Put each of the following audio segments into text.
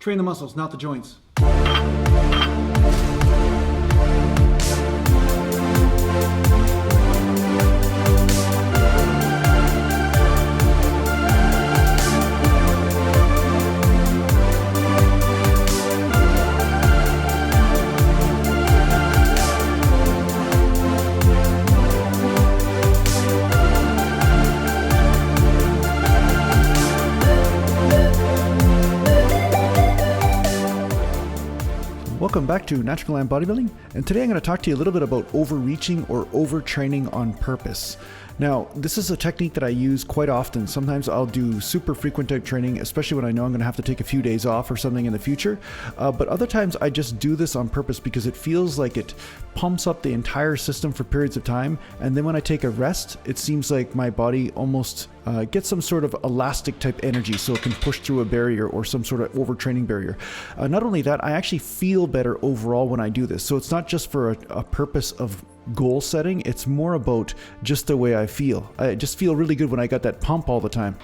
Train the muscles, not the joints. Welcome back to Natural Gallant Bodybuilding, and today I'm going to talk to you a little bit about overreaching or overtraining on purpose. Now, this is a technique that I use quite often. Sometimes I'll do super frequent type training, especially when I know I'm going to have to take a few days off or something in the future. But other times I just do this on purpose because it feels like it pumps up the entire system for periods of time. And then when I take a rest, it seems like my body almost gets some sort of elastic type energy so it can push through a barrier or some sort of overtraining barrier. Not only that, I actually feel better overall when I do this. So it's not just for a purpose of goal setting, it's more about just the way I feel. I just feel really good when I got that pump all the time.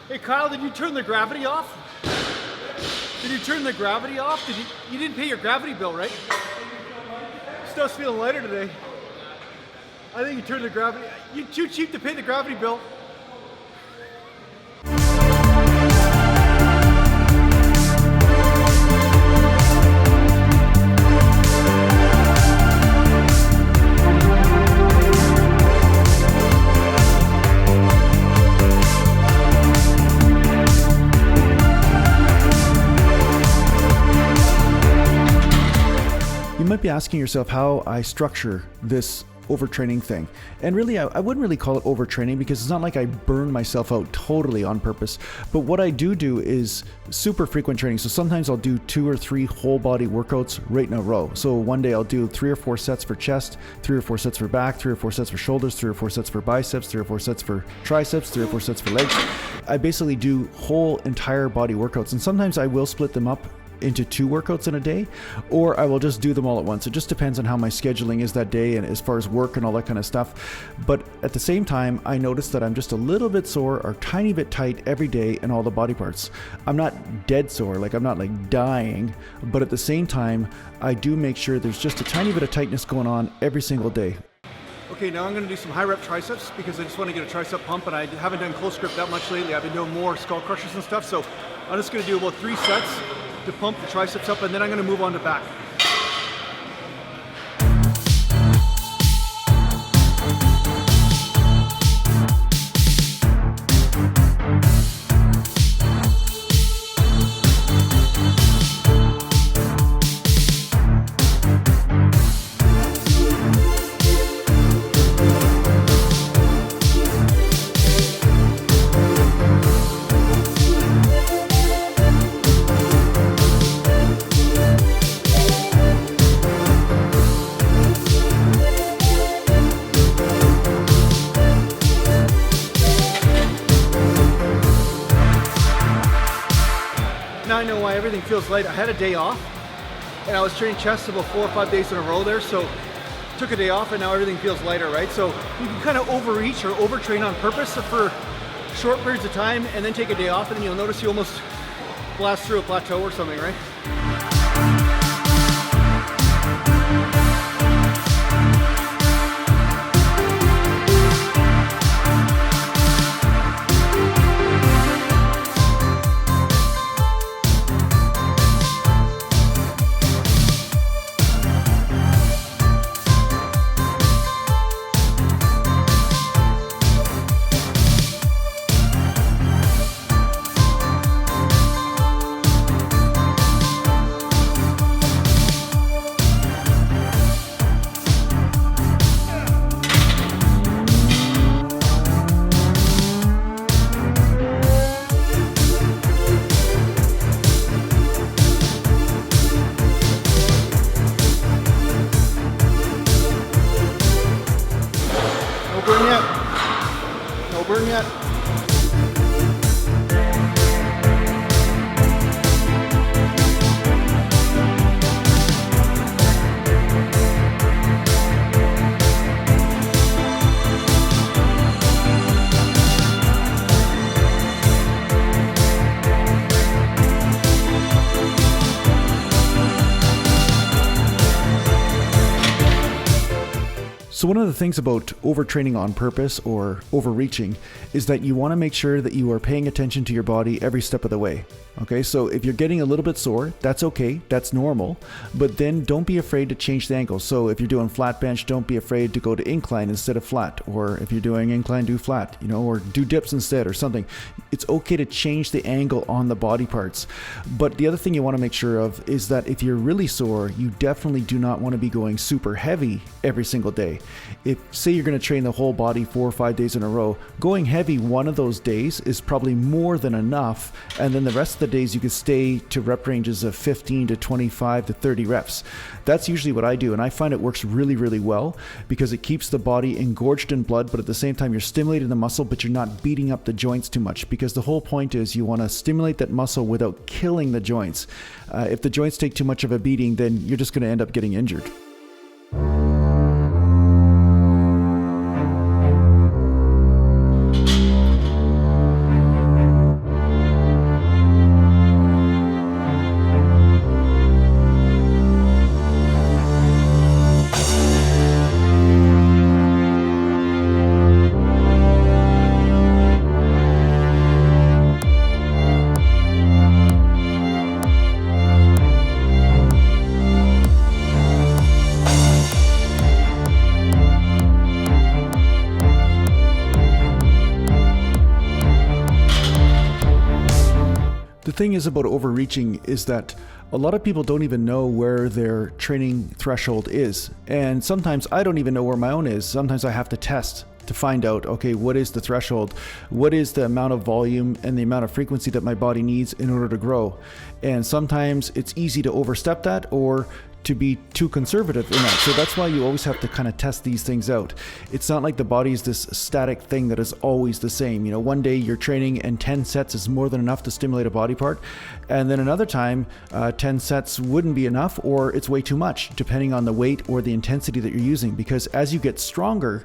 Hey Kyle, did you turn the gravity off? Did you turn the gravity off? You didn't pay your gravity bill, right? Stuff's feeling lighter today. I think you turned the gravity. You're too cheap to pay the gravity bill. You might be asking yourself how I structure this overtraining thing. And really, I wouldn't really call it overtraining because it's not like I burn myself out totally on purpose. But what I do is super frequent training. So sometimes I'll do 2 or 3 whole body workouts right in a row. So one day I'll do 3 or 4 sets for chest, 3 or 4 sets for back, 3 or 4 sets for shoulders, 3 or 4 sets for biceps, 3 or 4 sets for triceps, 3 or 4 sets for legs. I basically do whole entire body workouts. And sometimes I will split them up into 2 workouts in a day, or I will just do them all at once. It just depends on how my scheduling is that day and as far as work and all that kind of stuff. But at the same time, I notice that I'm just a little bit sore or tiny bit tight every day in all the body parts. I'm not dead sore, like I'm not like dying, but at the same time, I do make sure there's just a tiny bit of tightness going on every single day. Okay, now I'm going to do some high rep triceps because I just want to get a tricep pump, and I haven't done close grip that much lately. I've been doing more skull crushers and stuff, so I'm just going to do about 3 sets to pump the triceps up, and then I'm going to move on to back. Now I know why everything feels light. I had a day off and I was training chest about 4 or 5 days in a row there, so took a day off and now everything feels lighter, right? So you can kind of overreach or overtrain on purpose for short periods of time and then take a day off, and then you'll notice you almost blast through a plateau or something, right? So one of the things about overtraining on purpose or overreaching is that you want to make sure that you are paying attention to your body every step of the way. Okay, so if you're getting a little bit sore, that's okay, that's normal, but then don't be afraid to change the angle. So if you're doing flat bench, don't be afraid to go to incline instead of flat, or if you're doing incline, do flat, or do dips instead or something. It's okay to change the angle on the body parts. But the other thing you want to make sure of is that if you're really sore, you definitely do not want to be going super heavy every single day. If, say, you're going to train the whole body 4 or 5 days in a row, going heavy one of those days is probably more than enough, and then the rest of the days you could stay to rep ranges of 15 to 25 to 30 reps. That's usually what I do, and I find it works really, really well because it keeps the body engorged in blood, but at the same time you're stimulating the muscle, but you're not beating up the joints too much, because the whole point is you want to stimulate that muscle without killing the joints. If the joints take too much of a beating, then you're just going to end up getting injured. The thing is about overreaching is that a lot of people don't even know where their training threshold is. And sometimes I don't even know where my own is. Sometimes I have to test to find out, okay, what is the threshold? What is the amount of volume and the amount of frequency that my body needs in order to grow? And sometimes it's easy to overstep that or to be too conservative in that. So that's why you always have to kind of test these things out. It's not like the body is this static thing that is always the same. One day you're training and 10 sets is more than enough to stimulate a body part. And then another time, 10 sets wouldn't be enough, or it's way too much, depending on the weight or the intensity that you're using. Because as you get stronger,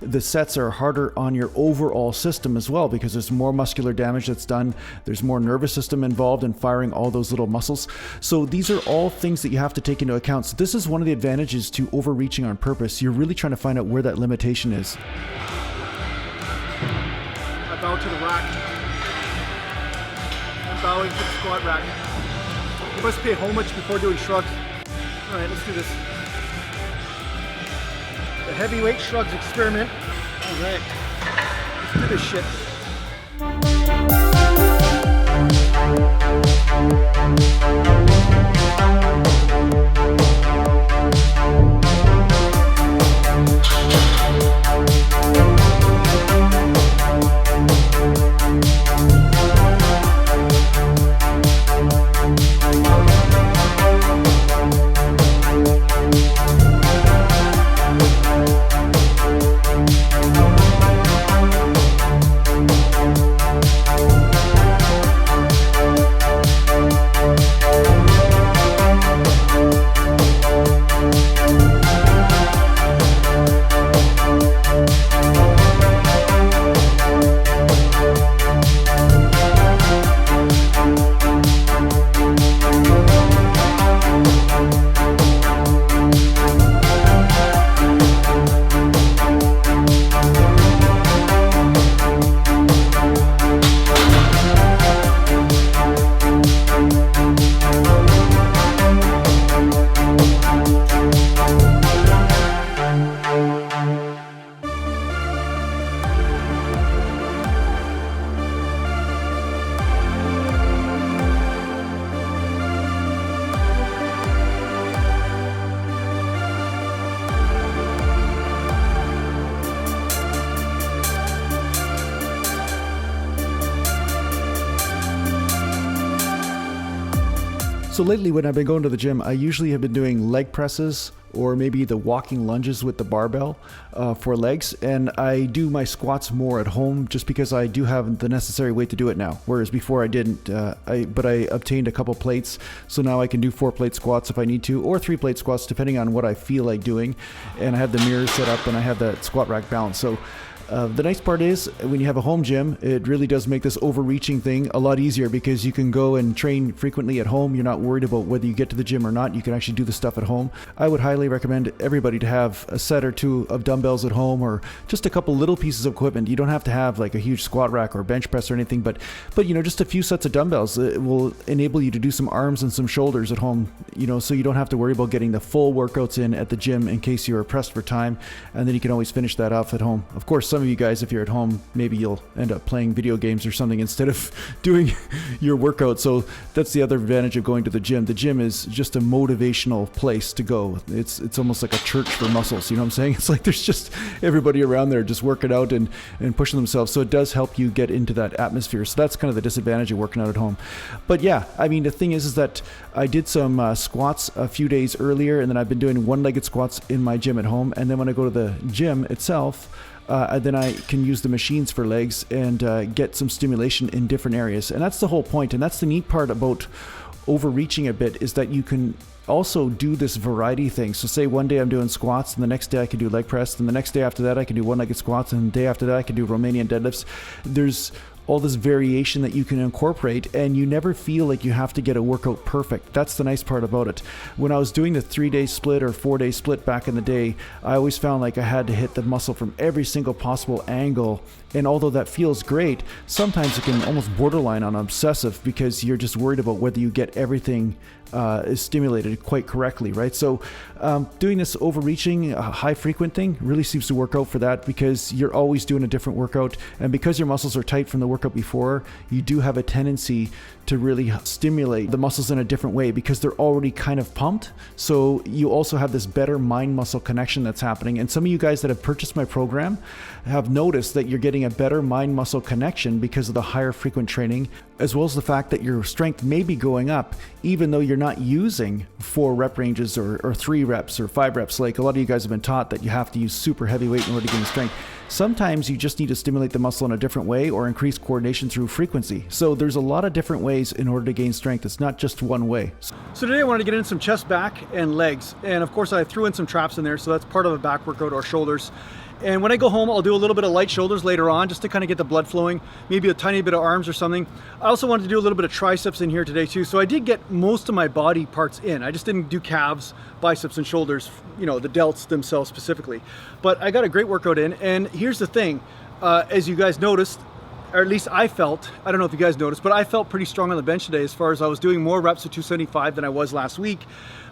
the sets are harder on your overall system as well, because there's more muscular damage that's done. There's more nervous system involved in firing all those little muscles. So these are all things that you have to take into account. So this is one of the advantages to overreaching on purpose. You're really trying to find out where that limitation is. I bow to the rack. I'm bowing to the squat rack. You must pay homage before doing shrugs. All right, let's do this. The heavyweight shrugs experiment. All right, let's do this shit. So lately when I've been going to the gym, I usually have been doing leg presses or maybe the walking lunges with the barbell for legs. And I do my squats more at home just because I do have the necessary weight to do it now. Whereas before I didn't, but I obtained a couple plates. So now I can do 4-plate squats if I need to, or 3-plate squats depending on what I feel like doing. And I have the mirror set up and I have that squat rack balance. So The nice part is when you have a home gym, it really does make this overreaching thing a lot easier because you can go and train frequently at home. You're not worried about whether you get to the gym or not. You can actually do the stuff at home. I would highly recommend everybody to have a set or two of dumbbells at home, or just a couple little pieces of equipment. You don't have to have like a huge squat rack or bench press or anything, but you know, just a few sets of dumbbells. It will enable you to do some arms and some shoulders at home, you know, so you don't have to worry about getting the full workouts in at the gym in case you're pressed for time, and then you can always finish that off at home. Of course, some of you guys, if you're at home, maybe you'll end up playing video games or something instead of doing your workout. So that's the other advantage of going to the gym. The gym is just a motivational place to go. It's almost like a church for muscles, you know what I'm saying? It's like there's just everybody around there just working out and pushing themselves. So it does help you get into that atmosphere. So that's kind of the disadvantage of working out at home. But yeah, I mean, the thing is that I did some squats a few days earlier, and then I've been doing one-legged squats in my gym at home. And then when I go to the gym itself, then I can use the machines for legs and get some stimulation in different areas. And that's the whole point. And that's the neat part about overreaching a bit, is that you can also do this variety thing. So say one day I'm doing squats, and the next day I can do leg press, and the next day after that I can do one-legged squats, and the day after that I can do Romanian deadlifts. There's all this variation that you can incorporate, and you never feel like you have to get a workout perfect. That's the nice part about it. When I was doing the 3-day split or 4-day split back in the day, I always found like I had to hit the muscle from every single possible angle. And although that feels great, sometimes it can almost borderline on obsessive because you're just worried about whether you get everything is stimulated quite correctly, right? So doing this overreaching, high frequent thing really seems to work out for that, because you're always doing a different workout. And because your muscles are tight from the workout before, you do have a tendency to really stimulate the muscles in a different way because they're already kind of pumped. So you also have this better mind-muscle connection that's happening. And some of you guys that have purchased my program have noticed that you're getting a better mind-muscle connection because of the higher frequent training, as well as the fact that your strength may be going up even though you're not using 4 rep ranges or 3 reps or 5 reps. Like a lot of you guys have been taught that you have to use super heavy weight in order to gain strength. Sometimes you just need to stimulate the muscle in a different way or increase coordination through frequency. So there's a lot of different ways in order to gain strength. It's not just one way. So today I wanted to get in some chest, back, and legs. And of course I threw in some traps in there, so that's part of a back workout, or shoulders. And when I go home, I'll do a little bit of light shoulders later on, just to kind of get the blood flowing, maybe a tiny bit of arms or something. I also wanted to do a little bit of triceps in here today too. So I did get most of my body parts in. I just didn't do calves, biceps, and shoulders, you know, the delts themselves specifically. But I got a great workout in. And here's the thing, as you guys noticed, or at least I felt, I don't know if you guys noticed, but I felt pretty strong on the bench today, as far as I was doing more reps of 275 than I was last week.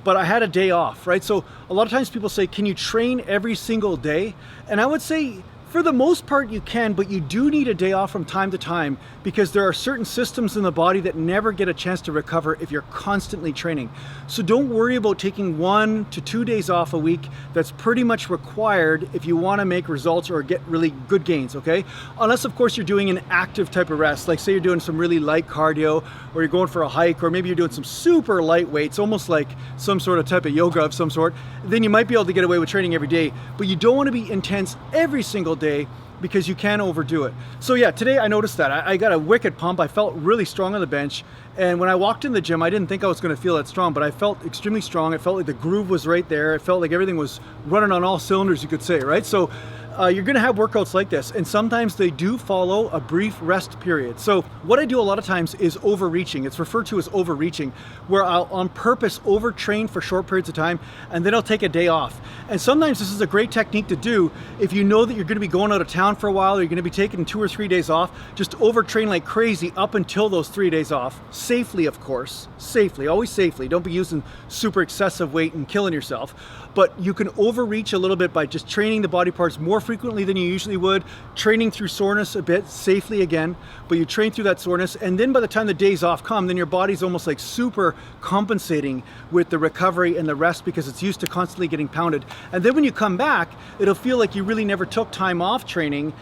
But I had a day off, right? So a lot of times people say, can you train every single day? And I would say, for the most part you can, but you do need a day off from time to time, because there are certain systems in the body that never get a chance to recover if you're constantly training. So don't worry about taking 1 to 2 days off a week. That's pretty much required if you want to make results or get really good gains, okay? Unless of course you're doing an active type of rest, like say you're doing some really light cardio, or you're going for a hike, or maybe you're doing some super light weights, almost like some sort of type of yoga of some sort. Then you might be able to get away with training every day, but you don't want to be intense every single day, because you can overdo it. So yeah, today I noticed that. I got a wicked pump. I felt really strong on the bench. And when I walked in the gym, I didn't think I was going to feel that strong, but I felt extremely strong. It felt like the groove was right there. It felt like everything was running on all cylinders, you could say, right? So you're gonna have workouts like this, and sometimes they do follow a brief rest period. So what I do a lot of times is overreaching. It's referred to as overreaching, where I'll on purpose overtrain for short periods of time, and then I'll take a day off. And sometimes this is a great technique to do if you know that you're gonna be going out of town for a while, or you're gonna be taking 2 or 3 days off. Just overtrain like crazy up until those 3 days off. Safely, of course. Safely, always safely. Don't be using super excessive weight and killing yourself. But you can overreach a little bit by just training the body parts more frequently than you usually would, training through soreness a bit, safely again, but you train through that soreness, and then by the time the days off come, then your body's almost like super compensating with the recovery and the rest, because it's used to constantly getting pounded. And then when you come back, it'll feel like you really never took time off training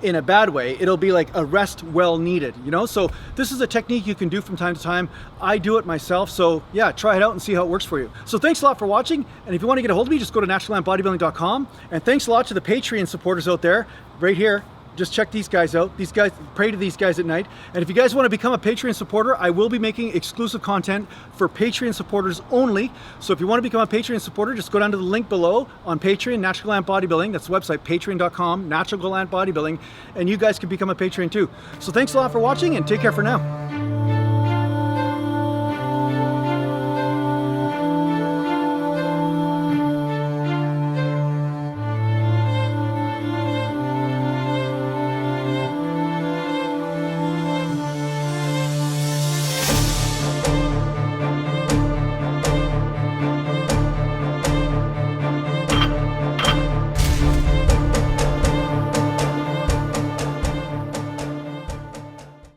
in a bad way. It'll be like a rest well needed, you know? So this is a technique you can do from time to time. I do it myself, so yeah, try it out and see how it works for you. So thanks a lot for watching, and if you want to get a hold of me, just go to naturallandbodybuilding.com, and thanks a lot to the Patreon supporters out there, right here. just check these guys out. These guys, pray to these guys at night. And if you guys want to become a Patreon supporter, I will be making exclusive content for Patreon supporters only. So if you want to become a Patreon supporter, just go down to the link below on Patreon, Natural Gallant Bodybuilding. That's the website, patreon.com, Natural Gallant Bodybuilding. And you guys can become a Patreon too. So thanks a lot for watching and take care for now.